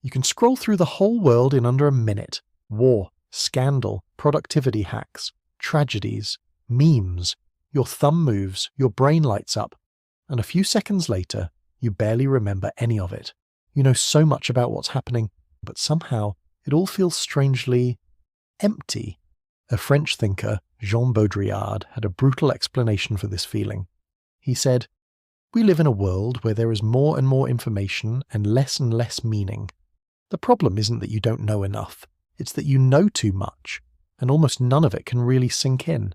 You can scroll through the whole world in under a minute. War, scandal, productivity hacks, tragedies, memes. Your thumb moves, your brain lights up, and a few seconds later, you barely remember any of it. You know so much about what's happening, but somehow it all feels strangely empty. A French thinker, Jean Baudrillard, had a brutal explanation for this feeling. He said, "We live in a world where there is more and more information and less meaning. The problem isn't that you don't know enough, it's that you know too much, and almost none of it can really sink in.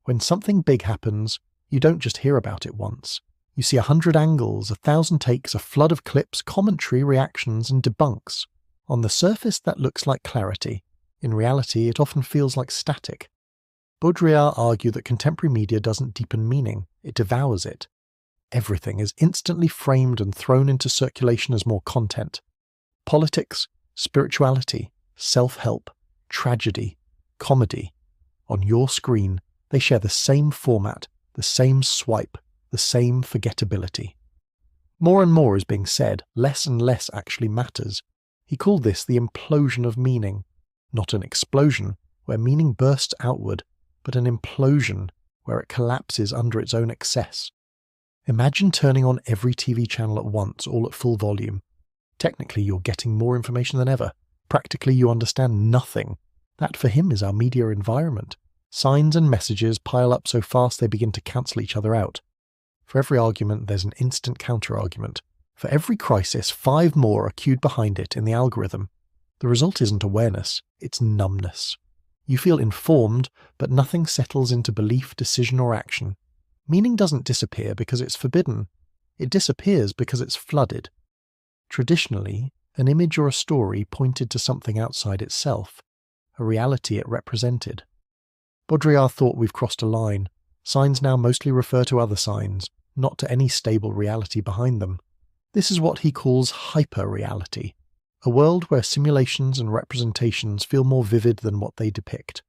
When something big happens, you don't just hear about it once. You see 100 angles, 1,000 takes, a flood of clips, commentary, reactions, and debunks. On the surface, that looks like clarity. In reality, it often feels like static." Baudrillard argued that contemporary media doesn't deepen meaning, it devours it. Everything is instantly framed and thrown into circulation as more content. Politics, spirituality, self-help, tragedy, comedy. On your screen, they share the same format, the same swipe, the same forgettability. More and more is being said, less and less actually matters. He called this the implosion of meaning. Not an explosion, where meaning bursts outward, but an implosion, where it collapses under its own excess. Imagine turning on every TV channel at once, all at full volume. Technically, you're getting more information than ever. Practically, you understand nothing. That, for him, is our media environment. Signs and messages pile up so fast they begin to cancel each other out. For every argument, there's an instant counter-argument. For every crisis, 5 more are queued behind it in the algorithm. The result isn't awareness, it's numbness. You feel informed, but nothing settles into belief, decision, or action. Meaning doesn't disappear because it's forbidden. It disappears because it's flooded. Traditionally, an image or a story pointed to something outside itself, a reality it represented. Baudrillard thought we've crossed a line. Signs now mostly refer to other signs, not to any stable reality behind them. This is what he calls hyper-reality, a world where simulations and representations feel more vivid than what they depict.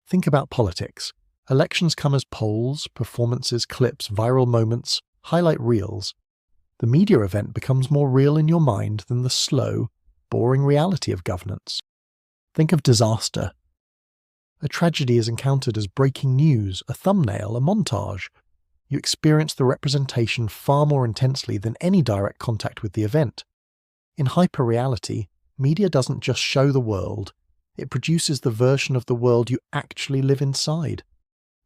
Think about politics. Elections come as polls, performances, clips, viral moments, highlight reels. The media event becomes more real in your mind than the slow, boring reality of governance. Think of disaster. A tragedy is encountered as breaking news, a thumbnail, a montage. You experience the representation far more intensely than any direct contact with the event. In hyperreality, media doesn't just show the world, it produces the version of the world you actually live inside.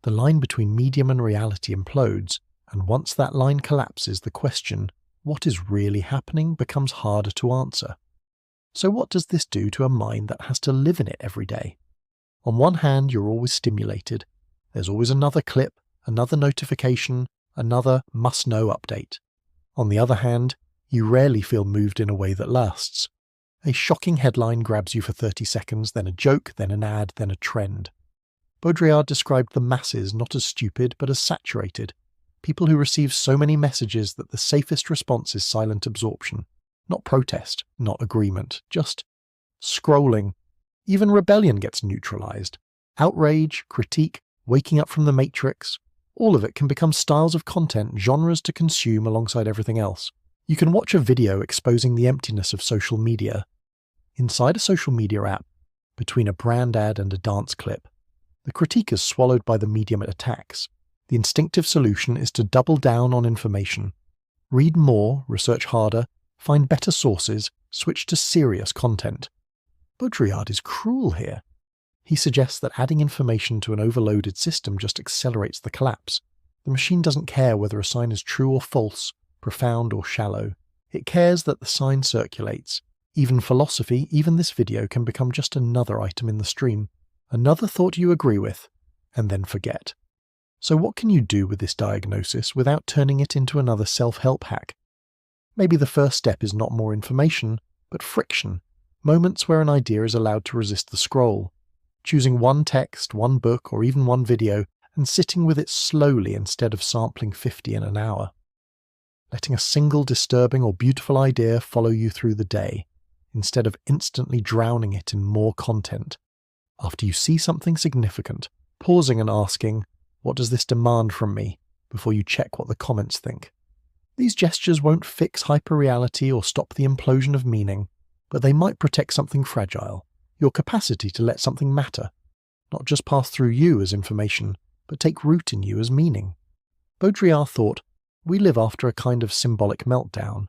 The line between medium and reality implodes, and once that line collapses, the question, what is really happening, becomes harder to answer. So what does this do to a mind that has to live in it every day? On one hand, you're always stimulated. There's always another clip, another notification, another must-know update. On the other hand, you rarely feel moved in a way that lasts. A shocking headline grabs you for 30 seconds, then a joke, then an ad, then a trend. Baudrillard described the masses not as stupid, but as saturated. People who receive so many messages that the safest response is silent absorption. Not protest, not agreement, just scrolling. Even rebellion gets neutralized. Outrage, critique, waking up from the matrix, all of it can become styles of content, genres to consume alongside everything else. You can watch a video exposing the emptiness of social media. Inside a social media app, between a brand ad and a dance clip, the critique is swallowed by the medium it attacks. The instinctive solution is to double down on information. Read more, research harder, find better sources, switch to serious content. Baudrillard is cruel here. He suggests that adding information to an overloaded system just accelerates the collapse. The machine doesn't care whether a sign is true or false, profound or shallow. It cares that the sign circulates. Even philosophy, even this video, can become just another item in the stream. Another thought you agree with, and then forget. So what can you do with this diagnosis without turning it into another self-help hack? Maybe the first step is not more information, but friction. Moments where an idea is allowed to resist the scroll. Choosing one text, one book, or even one video, and sitting with it slowly instead of sampling 50 in an hour. Letting a single disturbing or beautiful idea follow you through the day, instead of instantly drowning it in more content. After you see something significant, pausing and asking, what does this demand from me, before you check what the comments think. These gestures won't fix hyperreality or stop the implosion of meaning, but they might protect something fragile, your capacity to let something matter, not just pass through you as information, but take root in you as meaning. Baudrillard thought, we live after a kind of symbolic meltdown,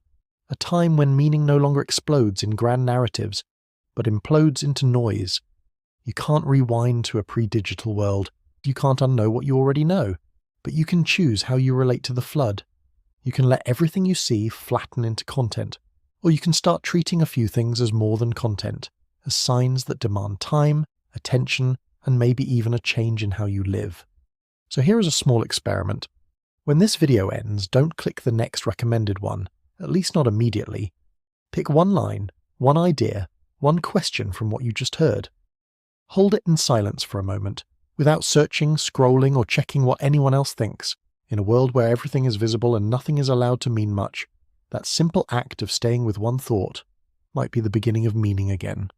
a time when meaning no longer explodes in grand narratives, but implodes into noise. You can't rewind to a pre-digital world, you can't unknow what you already know, but you can choose how you relate to the flood. You can let everything you see flatten into content, or you can start treating a few things as more than content, as signs that demand time, attention, and maybe even a change in how you live. So here is a small experiment. When this video ends, don't click the next recommended one, at least not immediately. Pick one line, one idea, one question from what you just heard. Hold it in silence for a moment, without searching, scrolling, or checking what anyone else thinks. In a world where everything is visible and nothing is allowed to mean much, that simple act of staying with one thought might be the beginning of meaning again.